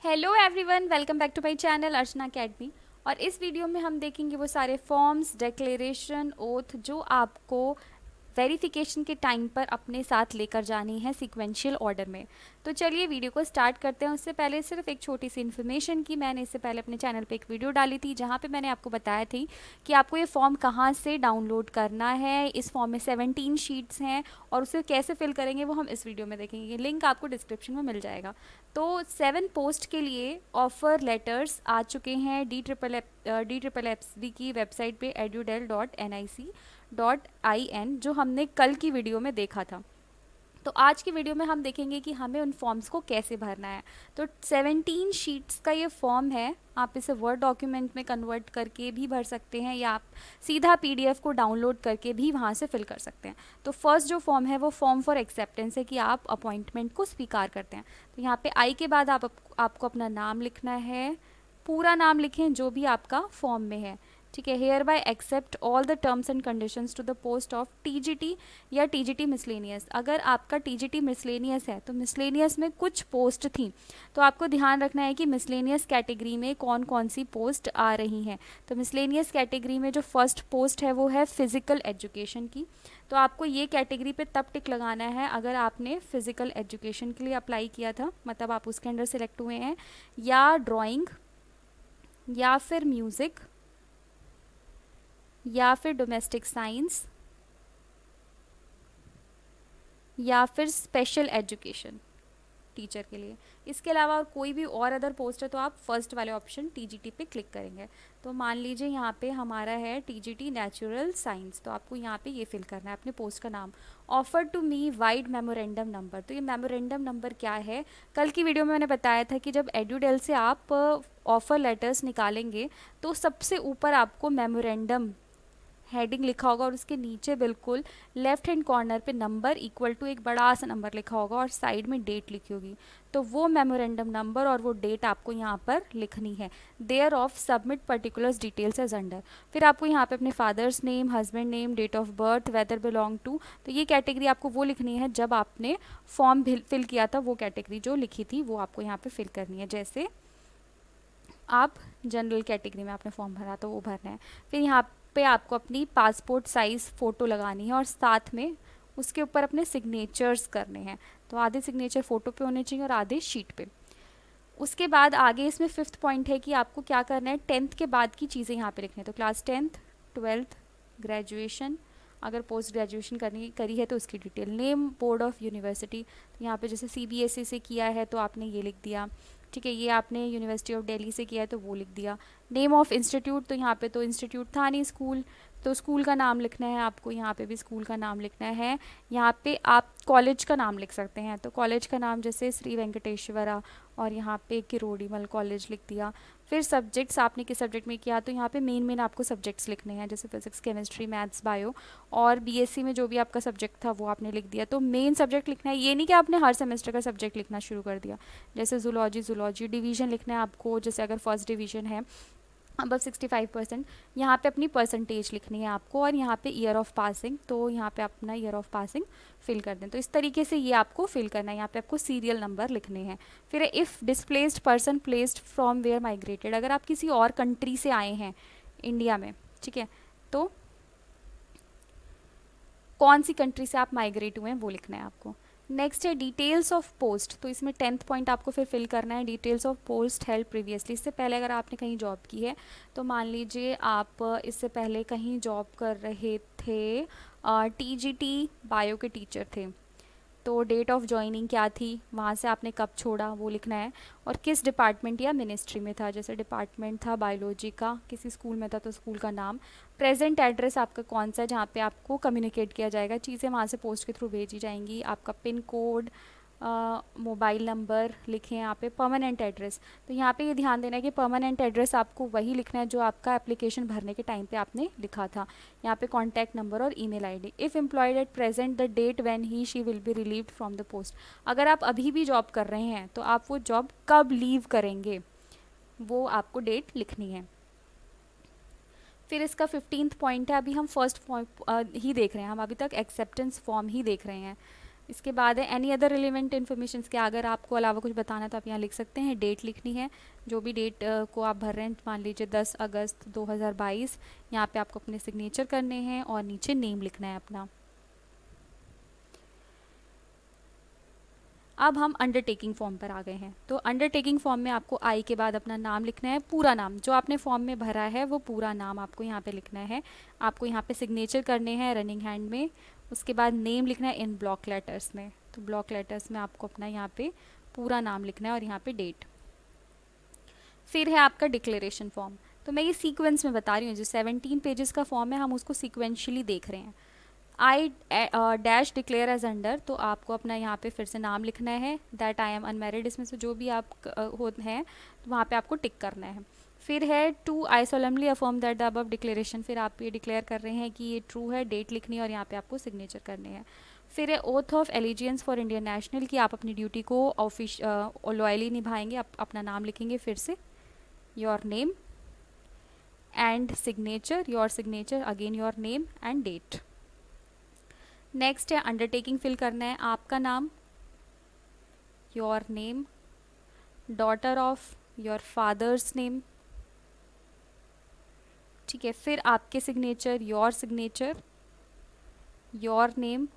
Hello everyone, welcome back to my channel Archana academy. और इस video में हम देखेंगे वो सारे फॉर्म्स, डिक्लेरेशन, ओथ जो आपको वेरिफिकेशन के टाइम पर अपने साथ लेकर जानी है सीक्वेंशियल ऑर्डर में। तो चलिए वीडियो को स्टार्ट करते हैं। उससे पहले सिर्फ एक छोटी सी इन्फॉर्मेशन की, मैंने इससे पहले अपने चैनल पे एक वीडियो डाली थी जहाँ पे मैंने आपको बताया थी कि आपको ये फॉर्म कहाँ से डाउनलोड करना है। इस फॉर्म में 17 शीट्स हैं और उसे कैसे फिल करेंगे वो हम इस वीडियो में देखेंगे। लिंक आपको डिस्क्रिप्शन में मिल जाएगा। तो 7 पोस्ट के लिए ऑफ़र लेटर्स आ चुके हैं DSSS की वेबसाइट पे edudel.nic.in, जो हमने कल की वीडियो में देखा था। तो आज की वीडियो में हम देखेंगे कि हमें उन फॉर्म्स को कैसे भरना है। तो 17 शीट्स का ये फॉर्म है। आप इसे वर्ड डॉक्यूमेंट में कन्वर्ट करके भी भर सकते हैं या आप सीधा PDF को डाउनलोड करके भी वहाँ से फिल कर सकते हैं। तो फर्स्ट जो फॉर्म है वो फॉर्म फॉर एक्सेप्टेंस है कि आप अपॉइंटमेंट को स्वीकार करते हैं। तो यहाँ पे आई के बाद आपको अपना नाम लिखना है। पूरा नाम लिखें जो भी आपका फॉर्म में है, ठीक है। Hereby accept all the terms and conditions to the post of TGT या TGT मिसलेनियस। अगर आपका TGT मिसलेनियस है तो मिसलेनियस में कुछ पोस्ट थी, तो आपको ध्यान रखना है कि मिसलेनियस कैटेगरी में कौन कौन सी पोस्ट आ रही हैं। तो मिसलेनियस कैटेगरी में जो फर्स्ट पोस्ट है वो है फिजिकल एजुकेशन की। तो आपको ये कैटेगरी पे तब टिक लगाना है अगर आपने फिजिकल एजुकेशन के लिए अप्लाई किया था, मतलब आप उसके अंडर सेलेक्ट हुए हैं, या ड्राइंग, या फिर म्यूज़िक, या फिर डोमेस्टिक साइंस, या फिर स्पेशल एजुकेशन टीचर के लिए। इसके अलावा और कोई भी और अदर पोस्ट है तो आप फर्स्ट वाले ऑप्शन TGT पे क्लिक करेंगे। तो मान लीजिए यहाँ पे हमारा है TGT नेचुरल साइंस, तो आपको यहाँ पे ये फिल करना है अपने पोस्ट का नाम। Offer to me vide memorandum number. तो ये मेमोरेंडम नंबर क्या है, कल की वीडियो में मैंने बताया था कि जब एडुडेल से आप ऑफ़र लेटर्स निकालेंगे तो सबसे ऊपर आपको मेमोरेंडम हेडिंग लिखा होगा और उसके नीचे बिल्कुल लेफ्ट हैंड कॉर्नर पे नंबर इक्वल टू एक बड़ा सा नंबर लिखा होगा और साइड में डेट लिखी होगी। तो वो मेमोरेंडम नंबर और वो डेट आपको यहाँ पर लिखनी है। Thereof submit particulars details as under. फिर आपको यहाँ पे अपने father's name, husband name, date of birth, whether belong to. तो ये कैटेगरी आपको वो लिखनी है जब आपने फॉर्म फिल किया था, वो कैटेगरी जो लिखी थी वो आपको यहाँ पे फिल करनी है। जैसे आप जनरल कैटेगरी में आपने फॉर्म भरा तो वो भरना है। फिर यहाँ पे आपको अपनी पासपोर्ट साइज़ फ़ोटो लगानी है और साथ में उसके ऊपर अपने सिग्नेचर्स करने हैं। तो आधे सिग्नेचर फ़ोटो पे होने चाहिए और आधे शीट पे। उसके बाद आगे इसमें 5th पॉइंट है कि आपको क्या करना है, 10th के बाद की चीज़ें यहाँ पे लिखनी है। तो क्लास 10th, 12th, ग्रेजुएशन, अगर पोस्ट ग्रेजुएशन करी है तो उसकी detail, name board of university. तो यहाँ पे जैसे CBSE से किया है तो आपने ये लिख दिया, ठीक है। ये आपने यूनिवर्सिटी ऑफ दिल्ली से किया है तो वो लिख दिया। नेम ऑफ इंस्टीट्यूट, तो यहाँ पे तो इंस्टीट्यूट था नहीं, स्कूल, तो स्कूल का नाम लिखना है आपको। यहाँ पे भी स्कूल का नाम लिखना है। यहाँ पे आप कॉलेज का नाम लिख सकते हैं, तो कॉलेज का नाम जैसे श्री वेंकटेश्वरा और यहाँ पे किरोड़ीमल कॉलेज लिख दिया। फिर सब्जेक्ट्स, आपने किस सब्जेक्ट में किया, तो यहाँ पे मेन आपको सब्जेक्ट्स लिखने हैं, जैसे फिजिक्स, केमिस्ट्री, मैथ्स, बायो। और BSc में जो भी आपका सब्जेक्ट था वो आपने लिख दिया। तो मेन सब्जेक्ट लिखना है, ये नहीं कि आपने हर सेमेस्टर का सब्जेक्ट लिखना शुरू कर दिया। जैसे जूलॉजी डिवीज़न लिखना है आपको, जैसे अगर फर्स्ट डिवीज़न है अबव 65%, यहाँ पे अपनी परसेंटेज लिखनी है आपको। और यहाँ पे ईयर ऑफ पासिंग, तो यहाँ पे अपना ईयर ऑफ पासिंग फिल कर दें। तो इस तरीके से ये आपको फिल करना है। यहाँ पे आपको सीरियल नंबर लिखने हैं। फिर if displaced person placed from where migrated, अगर आप किसी और कंट्री से आए हैं इंडिया में, ठीक है, तो कौन सी कंट्री से आप माइग्रेट हुए हैं वो लिखना है आपको। नेक्स्ट है डिटेल्स ऑफ पोस्ट। तो इसमें 10th पॉइंट आपको फिर फिल करना है, details of post held previously. इससे पहले अगर आपने कहीं जॉब की है, तो मान लीजिए आप इससे पहले कहीं जॉब कर रहे थे, TGT बायो के टीचर थे, तो डेट ऑफ ज्वाइनिंग क्या थी, वहाँ से आपने कब छोड़ा वो लिखना है। और किस डिपार्टमेंट या मिनिस्ट्री में था, जैसे डिपार्टमेंट था बायोलॉजी का, किसी स्कूल में था तो स्कूल का नाम। प्रेजेंट एड्रेस आपका कौन सा है जहाँ पे आपको कम्युनिकेट किया जाएगा, चीज़ें वहाँ से पोस्ट के थ्रू भेजी जाएंगी। आपका पिन कोड, मोबाइल नंबर लिखें यहाँ पे। परमानेंट एड्रेस, तो यहाँ पे ये ध्यान देना है कि परमानेंट एड्रेस आपको वही लिखना है जो आपका एप्लीकेशन भरने के टाइम पे आपने लिखा था। यहाँ पे कॉन्टैक्ट नंबर और email ID. If employed at present the date when he she will be relieved from the post. अगर आप अभी भी जॉब कर रहे हैं तो आप वो जॉब कब लीव करेंगे वो आपको डेट लिखनी है। फिर इसका 15th पॉइंट है, अभी हम फर्स्ट फॉर्म ही देख रहे हैं, हम अभी तक एक्सेप्टेंस फॉर्म ही देख रहे हैं। इसके बाद है एनी अदर रिलेवेंट इन्फॉर्मेशन के अगर आपको अलावा कुछ बताना है तो आप यहाँ लिख सकते हैं। डेट लिखनी है, जो भी डेट को आप भर रहे हैं, मान लीजिए 10 अगस्त 2022। यहाँ पे आपको अपने सिग्नेचर करने हैं और नीचे नेम लिखना है अपना। अब हम अंडरटेकिंग फॉर्म पर आ गए हैं। तो अंडरटेकिंग फॉर्म में आपको आई के बाद अपना नाम लिखना है, पूरा नाम जो आपने फॉर्म में भरा है वो पूरा नाम आपको यहाँ पे लिखना है। आपको यहाँ पे सिग्नेचर करने हैं रनिंग हैंड में। उसके बाद नेम लिखना है इन ब्लॉक लेटर्स में। तो ब्लॉक लेटर्स में आपको अपना यहाँ पे पूरा नाम लिखना है और यहाँ पे डेट। फिर है आपका डिक्लेरेशन फॉर्म। तो मैं ये सीक्वेंस में बता रही हूँ, जो 17 पेजेस का फॉर्म है हम उसको सिक्वेंशली देख रहे हैं। I dash declare as under, तो आपको अपना यहाँ पे फिर से नाम लिखना है। दैट आई एम अनमैरिड, इसमें से जो भी आप होते हैं तो वहाँ पे आपको टिक करना है। फिर है two I solemnly affirm that the above declaration, फिर आप ये डिक्लेयर कर रहे हैं कि ये ट्रू है, डेट लिखनी है और यहाँ पे आपको सिग्नेचर करने हैं। फिर है oath of allegiance for Indian national, कि आप अपनी ड्यूटी को लॉयली निभाएंगे। आप अपना नाम लिखेंगे फिर से, your name and signature, your signature again your name and date. Next है अंडरटेकिंग फिल करना है, आपका नाम, your name, daughter of your father's name, ठीक है। फिर आपके signature, your name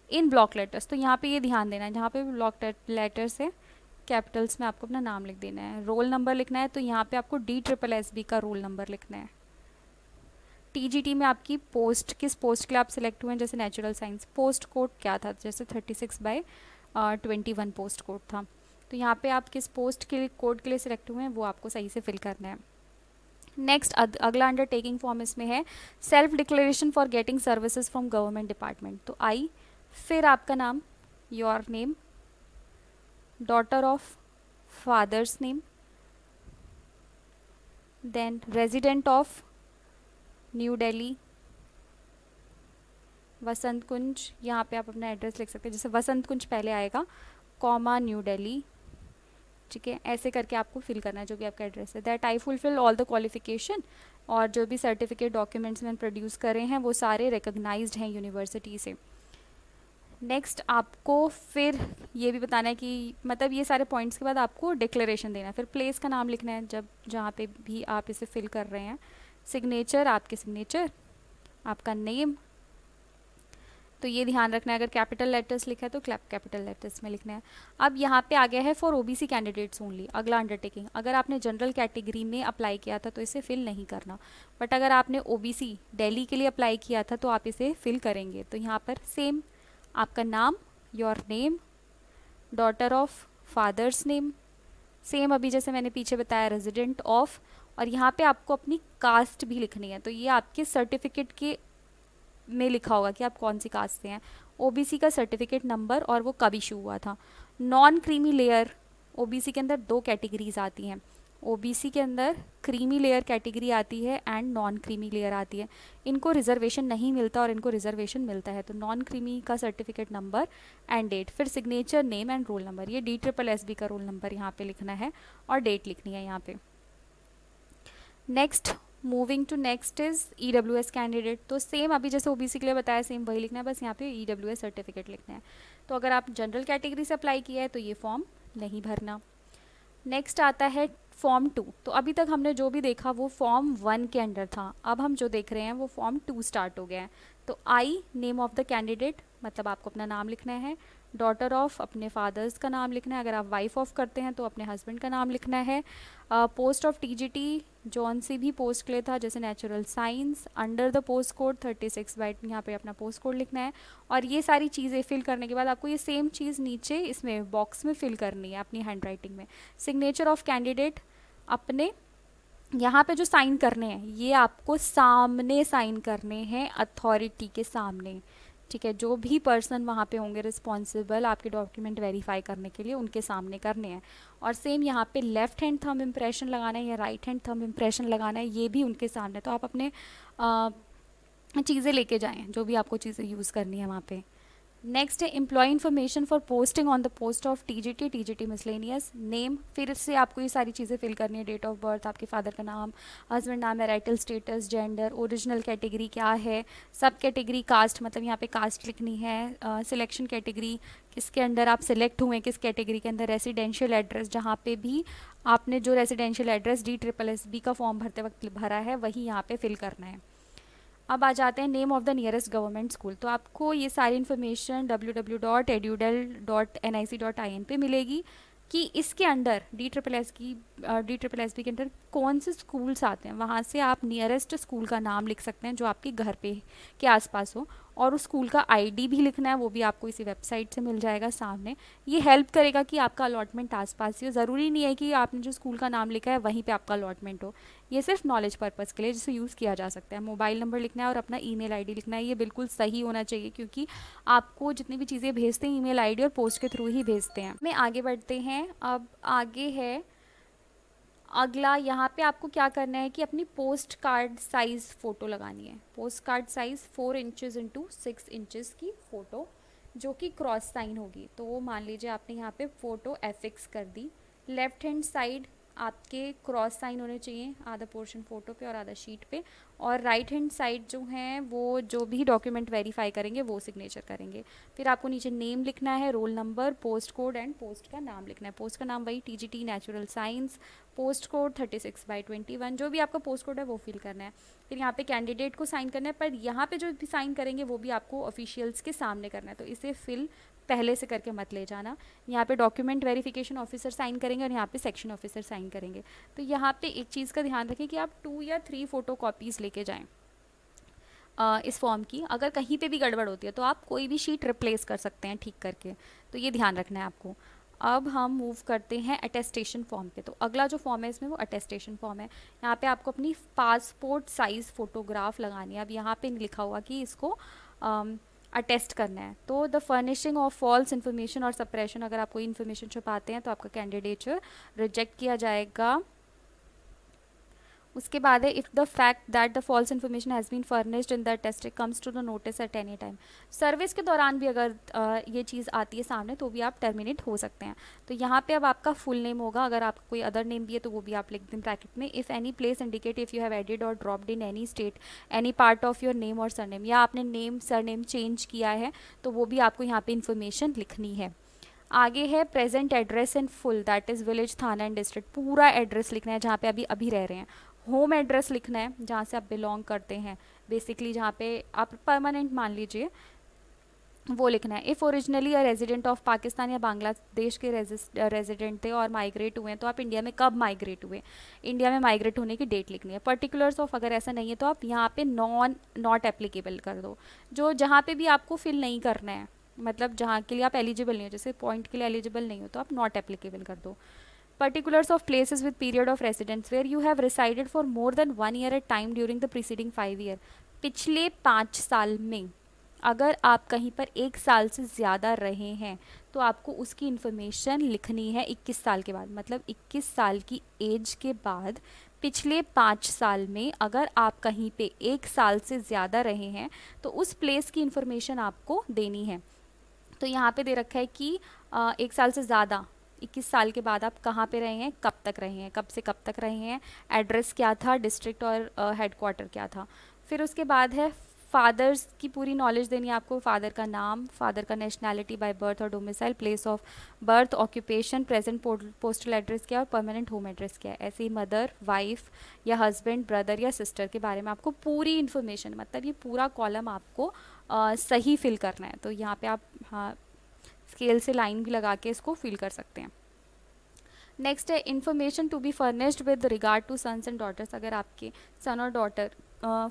in block letters. तो यहाँ पे ये ध्यान देना है, जहाँ पे ब्लॉक लेटर्स है कैपिटल्स में आपको अपना नाम लिख देना है। रोल नंबर लिखना है, तो यहाँ पे आपको DSSB का रोल नंबर लिखना है। TGT में आपकी पोस्ट, किस पोस्ट के लिए आप सिलेक्ट हुए हैं, जैसे नेचुरल साइंस, पोस्ट कोड क्या था, जैसे 36/21 पोस्ट कोड था। तो यहाँ पे आप किस पोस्ट के लिए कोड के लिए सिलेक्ट हुए हैं वो आपको सही से फिल करना है। नेक्स्ट अगला अंडरटेकिंग फॉर्म इसमें है self declaration for getting services from government department. तो आई, फिर आपका नाम, your name, daughter of father's name, then resident of new Delhi, Vasant Kunj, यहाँ पे आप अपना एड्रेस लिख सकते हैं, जैसे वसंत कुंज पहले आएगा, कॉमा न्यू दिल्ली, ठीक है। ऐसे करके आपको फिल करना है जो भी आपका एड्रेस है। That I fulfil all the qualification, और जो भी सर्टिफिकेट डॉक्यूमेंट्स मैंने प्रोड्यूस करे हैं वो सारे रिकॉग्नाइज्ड हैं यूनिवर्सिटी से। नेक्स्ट आपको फिर ये भी बताना है कि मतलब ये सारे पॉइंट्स के बाद आपको डिक्लेरेशन देना है। फिर प्लेस का नाम लिखना है जब जहाँ पे भी आप इसे फिल कर रहे हैं। सिग्नेचर, आपके सिग्नेचर, आपका नेम, तो ये ध्यान रखना है अगर कैपिटल लेटर्स लिखा है तो कैपिटल लेटर्स में लिखना है। अब यहाँ पे आ गया है फॉर OBC कैंडिडेट्स ओनली, अगला अंडरटेकिंग। अगर आपने जनरल कैटेगरी में अप्लाई किया था तो इसे फिल नहीं करना, बट अगर आपने OBC दिल्ली के लिए अप्लाई किया था तो आप इसे फिल करेंगे। तो यहाँ पर सेम आपका नाम, your name, daughter of father's name, same अभी जैसे मैंने पीछे बताया रेजिडेंट ऑफ, और यहाँ पे आपको अपनी कास्ट भी लिखनी है। तो ये आपके सर्टिफिकेट के में लिखा होगा कि आप कौन सी कास्ट से हैं। OBC का सर्टिफिकेट नंबर और वो कब इशू हुआ था। नॉन क्रीमी लेयर, OBC के अंदर 2 कैटेगरीज आती हैं। OBC के अंदर क्रीमी लेयर कैटेगरी आती है एंड नॉन क्रीमी लेयर आती है। इनको रिजर्वेशन नहीं मिलता और इनको रिजर्वेशन मिलता है। तो नॉन क्रीमी का सर्टिफिकेट नंबर एंड डेट, फिर signature, name and roll number. ये DSSB का रोल नंबर यहाँ पे लिखना है और डेट लिखनी है यहाँ पे। Next, moving to next is EWS candidate. तो सेम अभी जैसे OBC के लिए बताया सेम वही लिखना है, बस यहाँ पे EWS सर्टिफिकेट लिखना है। तो अगर आप जनरल कैटेगरी से अप्लाई किया है तो ये फॉर्म नहीं भरना। नेक्स्ट आता है फॉर्म 2। तो अभी तक हमने जो भी देखा वो फॉर्म 1 के अंडर था, अब हम जो देख रहे हैं वो फॉर्म 2 स्टार्ट हो गया है। तो आई, नेम ऑफ द कैंडिडेट, मतलब आपको अपना नाम लिखना है। डॉटर ऑफ, अपने फादर्स का नाम लिखना है। अगर आप वाइफ ऑफ करते हैं तो अपने हस्बैंड का नाम लिखना है। पोस्ट ऑफ TGT, जौन सी भी पोस्ट के लिए था, जैसे natural science, under the post code 36/, यहाँ पे अपना पोस्ट कोड लिखना है। और ये सारी चीज़ें फिल करने के बाद आपको ये सेम चीज़ नीचे इसमें बॉक्स में फिल करनी है अपनी हैंड राइटिंग में। सिग्नेचर ऑफ कैंडिडेट, अपने यहाँ पे जो साइन करने हैं ये आपको सामने साइन करने हैं, अथॉरिटी के सामने, ठीक है। जो भी पर्सन वहाँ पे होंगे रिस्पॉन्सिबल आपके डॉक्यूमेंट वेरीफाई करने के लिए, उनके सामने करने हैं। और सेम यहाँ पे लेफ्ट हैंड थंब इम्प्रेशन लगाना है या राइट हैंड थंब इम्प्रेशन लगाना है, ये भी उनके सामने। तो आप अपने चीज़ें लेके जाएं, जो भी आपको चीज़ें यूज़ करनी है वहाँ पे। नेक्स्ट है employ information for posting on the post of TGT, TGT miscellaneous name, फिर से आपको ये सारी चीज़ें फिल करनी है, डेट ऑफ बर्थ, आपके फादर का नाम, husband name, marital status, gender, original category क्या है, सब कैटेगरी, कास्ट मतलब यहाँ पे कास्ट लिखनी है, सिलेक्शन कैटेगरी किसके अंडर आप सिलेक्ट हुए, किस कैटेगरी के अंदर, रेसिडेंशियल एड्रेस जहाँ पे भी आपने जो रेसिडेंशियल एड्रेस DSSB का फॉर्म भरते वक्त भरा है वही यहाँ पे फिल करना है। अब आ जाते हैं name of the nearest government school. तो आपको ये सारी इन्फॉर्मेशन www.edudel.nic.in पे मिलेगी कि इसके अंडर DSSB के अंडर कौन से स्कूल्स आते हैं। वहाँ से आप नियरेस्ट स्कूल का नाम लिख सकते हैं जो आपके घर पे के आसपास हो, और उस स्कूल का आईडी भी लिखना है, वो भी आपको इसी वेबसाइट से मिल जाएगा सामने। ये हेल्प करेगा कि आपका अलॉटमेंट आसपास ही हो। ज़रूरी नहीं है कि आपने जो स्कूल का नाम लिखा है वहीं पे आपका अलॉटमेंट हो। ये सिर्फ नॉलेज पर्पज़ के लिए जिसे यूज़ किया जा सकता है। मोबाइल नंबर लिखना है और अपना ईमेल आईडी लिखना है, ये बिल्कुल सही होना चाहिए क्योंकि आपको जितनी भी चीज़ें भेजते हैं ईमेल आईडी और पोस्ट के थ्रू ही भेजते हैं। में आगे बढ़ते हैं। अब आगे है अगला, यहाँ पे आपको क्या करना है कि अपनी पोस्ट कार्ड साइज़ फ़ोटो लगानी है। Post card size 4 inches into 6 inches की फ़ोटो जो कि क्रॉस साइन होगी। तो वो मान लीजिए आपने यहाँ पे फ़ोटो एफिक्स कर दी। लेफ़्ट हैंड साइड आपके क्रॉस साइन होने चाहिए, आधा पोर्शन फ़ोटो पे और आधा शीट पे, और राइट हैंड साइड जो हैं वो जो भी डॉक्यूमेंट वेरीफाई करेंगे वो सिग्नेचर करेंगे। फिर आपको नीचे नेम लिखना है, roll number, post code and post का नाम लिखना है। पोस्ट का नाम वही TGT natural science, post code 36/21, जो भी आपका पोस्ट कोड है वो फिल करना है। फिर यहाँ पे कैंडिडेट को साइन करना है, पर यहाँ पे जो भी साइन करेंगे वो भी आपको ऑफिशियल्स के सामने करना है, तो इसे फिल पहले से करके मत ले जाना। यहाँ पे डॉक्यूमेंट वेरिफिकेशन ऑफिसर साइन करेंगे और यहाँ पे सेक्शन ऑफिसर साइन करेंगे। तो यहाँ पे एक चीज़ का ध्यान रखें कि आप 2 या 3 फ़ोटो कॉपीज़ लेके जाएँ इस फॉर्म की। अगर कहीं पे भी गड़बड़ होती है तो आप कोई भी शीट रिप्लेस कर सकते हैं ठीक करके, तो ये ध्यान रखना है आपको। अब हम मूव करते हैं अटेस्टेशन फॉर्म पे। तो अगला जो फॉर्म है इसमें वो अटेस्टेशन फॉर्म है। यहाँ पे आपको अपनी पासपोर्ट साइज़ फ़ोटोग्राफ लगानी है। अब यहाँ पे लिखा हुआ कि इसको अटेस्ट करना है। तो the furnishing of false information और सप्रेशन, अगर आप कोई इन्फॉर्मेशन छुपाते हैं तो आपका कैंडिडेचर रिजेक्ट किया जाएगा। उसके बाद है if the fact that the false information has been furnished in the test comes to the notice at any time. Service के दौरान भी अगर ये चीज़ आती है सामने तो भी आप टर्मिनेट हो सकते हैं। तो यहाँ पे अब आपका फुल नेम होगा, अगर आपका कोई अदर नेम भी है तो वो भी आप लिख दें ब्रैकेट में। If any place indicate if you have added और dropped in any state any part of your name और सरनेम, या आपने नेम सरनेम चेंज किया है तो वो भी आपको यहाँ पे इन्फॉर्मेशन लिखनी है। आगे है present address in full, that is village, थाना एंड डिस्ट्रिक्ट, पूरा एड्रेस लिखना है जहाँ पे अभी रह रहे हैं। होम एड्रेस लिखना है जहाँ से आप बिलोंग करते हैं, बेसिकली जहाँ पे आप परमानेंट मान लीजिए वो लिखना है। If originally a resident of Pakistan या बांग्लादेश के रेजिडेंट थे और माइग्रेट हुए हैं तो आप इंडिया में कब माइग्रेट हुए, इंडिया में माइग्रेट होने की डेट लिखनी है। पर्टिकुलर्स ऑफ, अगर ऐसा नहीं है तो आप यहाँ पे नॉट एप्लीकेबल कर दो। जो जहाँ पे भी आपको फिल नहीं करना है, मतलब जहाँ के लिए आप एलिजिबल नहीं हो, जैसे पॉइंट के लिए एलिजिबल नहीं हो तो आप नॉट एप्लीकेबल कर दो। Particulars of places with period of residence where you have resided for more than 1 year at time during the preceding 5 year, पिछले 5 साल में अगर आप कहीं पर 1 साल से ज़्यादा रहे हैं तो आपको उसकी इन्फॉर्मेशन लिखनी है 21 साल के बाद, मतलब 21 साल की एज के बाद पिछले 5 साल में अगर आप कहीं पे 1 साल से ज़्यादा रहे हैं तो उस प्लेस की इन्फॉर्मेशन आपको देनी है। तो यहाँ पे दे रखा है कि 1 साल से ज़्यादा 21 साल के बाद आप कहाँ पे रहे हैं, कब तक रहे हैं, कब से कब तक रहे हैं, एड्रेस क्या था, डिस्ट्रिक्ट और हेडक्वार्टर क्या था। फिर उसके बाद है फादर्स की पूरी नॉलेज देनी है आपको, फादर का नाम, फादर का नेशनैलिटी बाय बर्थ और domicile, place of birth, occupation, present postal address क्या है और परमानेंट होम एड्रेस क्या है। ऐसे ही मदर, वाइफ या हस्बैंड, ब्रदर या सिस्टर के बारे में आपको पूरी इन्फॉर्मेशन, मतलब ये पूरा कॉलम आपको सही फिल करना है। तो यहाँ पे आप स्केल से लाइन भी लगा के इसको फिल कर सकते हैं। नेक्स्ट है information to be furnished with regard to sons and daughters, अगर आपके सन और डॉटर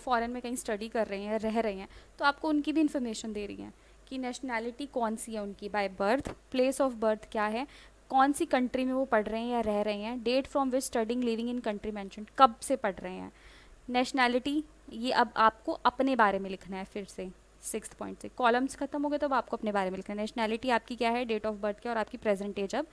फॉरेन में कहीं स्टडी कर रहे हैं, रह रहे हैं, तो आपको उनकी भी इन्फॉर्मेशन दे रही है कि नेशनैलिटी कौन सी है उनकी by birth, place of birth क्या है, कौन सी कंट्री में वो पढ़ रहे हैं या रह रहे हैं, date from which studying living in country mention, कब से पढ़ रहे हैं, नेशनैलिटी, ये अब आपको अपने बारे में लिखना है। फिर से 6th पॉइंट से कॉलम्स खत्म हो गए तो अब आपको अपने बारे में लिखना है। नेशनैलिटी आपकी क्या है, डेट ऑफ बर्थ क्या और आपकी प्रेजेंट एज अब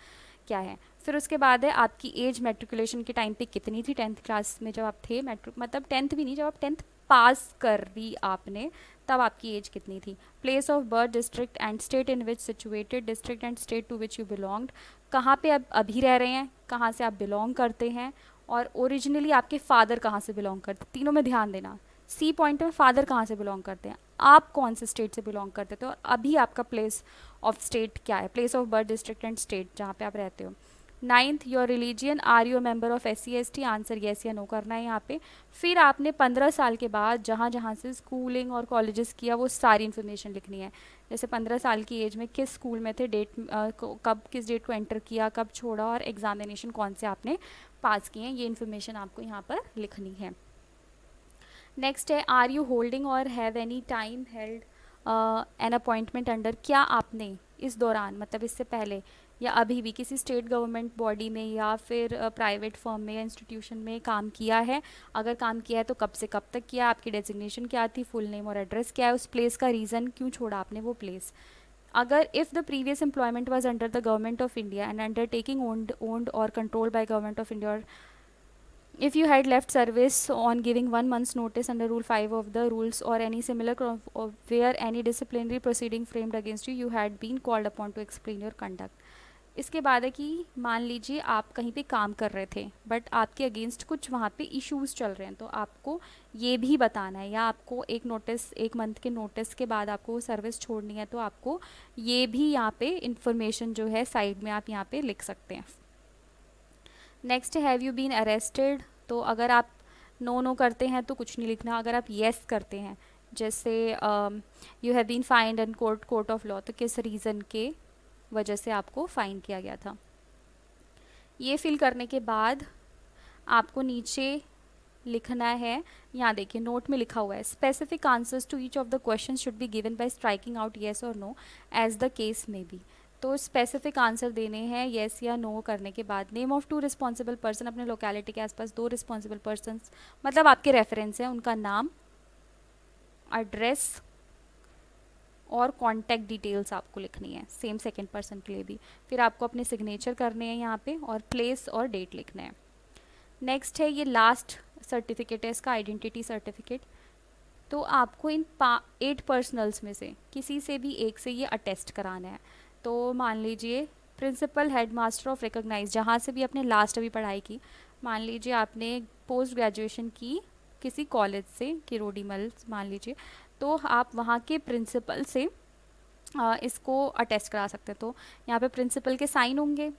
क्या है। फिर उसके बाद है आपकी एज मैट्रिकुलेशन के टाइम पे कितनी थी, 10th क्लास में जब आप थे, मतलब 10th भी नहीं, जब आप 10th पास कर दी आपने तब आपकी एज कितनी थी। Place of birth, district and state in which situated, district and state to which you belonged, कहाँ पे आप अभी रह रहे हैं, कहाँ से आप बिलोंग करते हैं, और ओरिजिनली आपके फादर कहाँ से बिलोंग करते, तीनों में ध्यान देना। सी पॉइंट में फादर कहाँ से बिलोंग करते हैं, आप कौन से स्टेट से बिलोंग करते थे, और अभी आपका प्लेस ऑफ स्टेट क्या है, place of birth, district and state जहाँ पे आप रहते हो। 9th, your religion, are you member of SC ST, answer yes या नो करना है यहाँ पे। फिर आपने 15 साल के बाद जहाँ जहाँ से स्कूलिंग और कॉलेजेस किया वो सारी इन्फॉर्मेशन लिखनी है। जैसे 15 साल की एज में किस स्कूल में थे, डेट कब किस डेट को एंटर किया, कब छोड़ा, और एग्जामिनेशन कौन से आपने पास किए हैं, ये इन्फॉर्मेशन आपको यहाँ पर लिखनी है। नेक्स्ट है, आर यू होल्डिंग और have any time held an appointment under, क्या आपने इस दौरान मतलब इससे पहले या अभी भी किसी स्टेट गवर्नमेंट बॉडी में या फिर प्राइवेट फर्म में या इंस्टीट्यूशन में काम किया है, अगर काम किया है तो कब से कब तक किया, आपकी डेजिग्नेशन क्या थी, फुल नेम और एड्रेस क्या है, उस प्लेस का रीज़न क्यों छोड़ा आपने वो प्लेस। अगर if the previous employment was under the government of India and undertaking owned और control by government of India, और if you had left service on giving 1 month's notice under rule 5 of the rules or any similar where any disciplinary proceeding framed against you, you had been called upon to explain your conduct। इसके बाद है कि मान लीजिए आप कहीं पे काम कर रहे थे बट आपके अगेंस्ट कुछ वहाँ पे इश्यूज चल रहे हैं, तो आपको ये भी बताना है, या आपको एक नोटिस 1 मंथ के नोटिस के बाद आपको सर्विस छोड़नी है, तो आपको ये भी यहाँ पे इंफॉर्मेशन जो है साइड में आप यहाँ पे लिख सकते हैं। Next, have you been arrested, तो अगर आप नो करते हैं तो कुछ नहीं लिखना, अगर आप येस करते हैं जैसे you have been fined in court of law, तो किस रीज़न के वजह से आपको फाइन किया गया था। ये फिल करने के बाद आपको नीचे लिखना है, यहाँ देखिए नोट में लिखा हुआ है, specific answers to each of the question should be given by striking out yes और no as the case may be. तो स्पेसिफिक आंसर देने हैं येस या नो करने के बाद। नेम ऑफ 2 रिस्पॉन्सिबल पर्सन, अपने लोकेलिटी के आसपास 2 रिस्पॉन्सिबल पर्सन मतलब आपके रेफरेंस हैं, उनका नाम, एड्रेस और कॉन्टैक्ट डिटेल्स आपको लिखनी है, सेम सेकंड पर्सन के लिए भी। फिर आपको अपने सिग्नेचर करने हैं यहाँ पे और प्लेस और डेट लिखना है। नेक्स्ट है, ये लास्ट सर्टिफिकेट है इसका, आइडेंटिटी सर्टिफिकेट। तो आपको इन 8 पर्सनल्स में से किसी से भी एक से ये अटेस्ट कराना है। तो मान लीजिए principal head master of recognise, जहाँ से भी आपने लास्ट अभी पढ़ाई की, मान लीजिए आपने पोस्ट ग्रेजुएशन की किसी कॉलेज से, किरोड़ीमल मान लीजिए, तो आप वहाँ के प्रिंसिपल से इसको अटेस्ट करा सकते हैं। तो यहाँ पे प्रिंसिपल के साइन होंगे,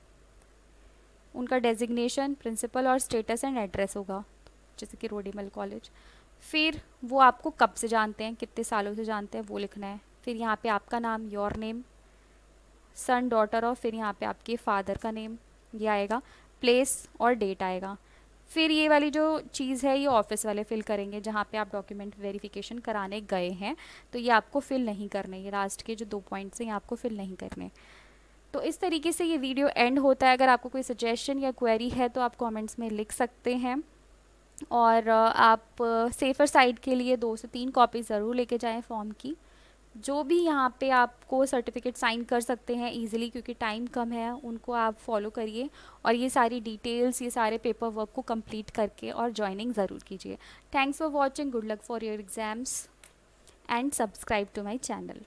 उनका डेजिग्नेशन, प्रिंसिपल और स्टेटस एंड एड्रेस होगा, जैसे कि रोडीमल कॉलेज। फिर वो आपको कब से जानते हैं, कितने सालों से जानते हैं, वो लिखना है। फिर यहाँ पे आपका नाम, your name, son daughter of, फिर यहाँ पे आपके फादर का नेम ये आएगा, प्लेस और डेट आएगा। फिर ये वाली जो चीज़ है ये ऑफिस वाले फिल करेंगे जहाँ पे आप डॉक्यूमेंट वेरिफिकेशन कराने गए हैं, तो ये आपको फिल नहीं करने, ये लास्ट के जो 2 पॉइंट्स हैं ये आपको फिल नहीं करने। तो इस तरीके से ये वीडियो एंड होता है। अगर आपको कोई सजेशन या क्वेरी है तो आप कमेंट्स में लिख सकते हैं, और आप सेफ़र साइड के लिए 2 से 3 कॉपी ज़रूर लेके जाएं फॉर्म की। जो भी यहाँ पे आपको सर्टिफिकेट साइन कर सकते हैं इजीली, क्योंकि टाइम कम है, उनको आप फॉलो करिए और ये सारी डिटेल्स, ये सारे पेपर वर्क को कंप्लीट करके और ज्वाइनिंग ज़रूर कीजिए। Thanks for watching, good luck for your exams and subscribe to my channel.